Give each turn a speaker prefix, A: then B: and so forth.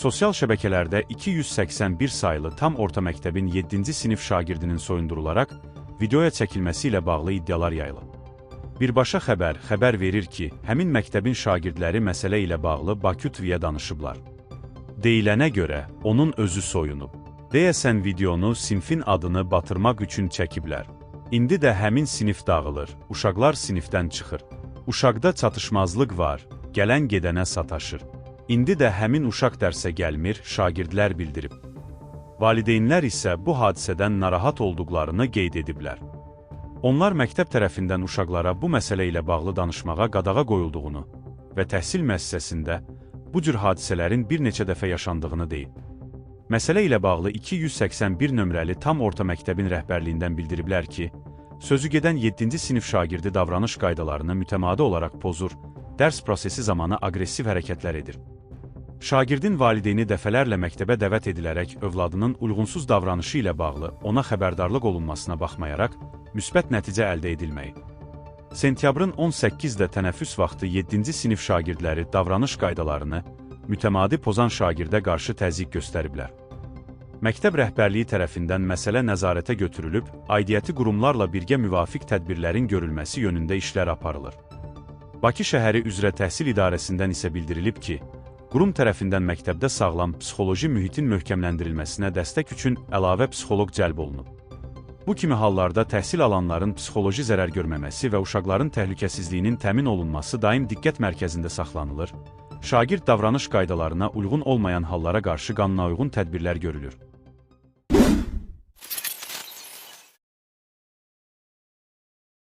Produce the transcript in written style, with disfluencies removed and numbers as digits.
A: Sosial şəbəkələrdə 281 saylı tam orta məktəbin 7-ci sinif şagirdinin soyundurularaq videoya çəkilməsi ilə bağlı iddialar yayılıb. Birbaşa xəbər verir ki, həmin məktəbin şagirdləri məsələ ilə bağlı Bakı TV-yə danışıblar. Deyilənə görə, onun özü soyunub. Deyəsən videonu sinfin adını batırmaq üçün çəkiblər. İndi də həmin sinif dağılır, uşaqlar sinifdən çıxır. Uşaqda çatışmazlıq var, gələn gedənə sataşır. İndi də həmin uşaq dərsə gəlmir, şagirdlər bildirib. Valideynlər isə bu hadisədən narahat olduqlarını qeyd ediblər. Onlar məktəb tərəfindən uşaqlara bu məsələ ilə bağlı danışmağa qadağa qoyulduğunu və təhsil müəssisəsində bu cür hadisələrin bir neçə dəfə yaşandığını deyib. Məsələ ilə bağlı 281 nömrəli tam orta məktəbin rəhbərliyindən bildiriblər ki, sözü gedən 7-ci sinif şagirdi davranış qaydalarını mütəmadi olaraq pozur, dərs prosesi zamanı aqressiv hərəkətlər edir. Şagirdin valideyni dəfələrlə məktəbə dəvət edilərək övladının uyğunsuz davranışı ilə bağlı ona xəbərdarlıq olunmasına baxmayaraq, müsbət nəticə əldə edilməyib. Sentyabrın 18-də tənəffüs vaxtı 7-ci sinif şagirdləri davranış qaydalarını mütəmadi pozan şagirdə qarşı təzyiq göstəriblər. Məktəb rəhbərliyi tərəfindən məsələ nəzarətə götürülüb, aidiyyəti qurumlarla birgə müvafiq tədbirlərin görülməsi yönündə işlər aparılır. Bakı şəhəri üzrə təhsil idarəsindən isə bildirilib ki, qurum tərəfindən məktəbdə sağlam psixoloji mühitin möhkəmləndirilməsinə dəstək üçün əlavə psixoloq cəlb olunub. Bu kimi hallarda təhsil alanların psixoloji zərər görməməsi və uşaqların təhlükəsizliyinin təmin olunması daim diqqət mərkəzində saxlanılır, şagird davranış qaydalarına uyğun olmayan hallara qarşı qanunauyğun tədbirlər görülür.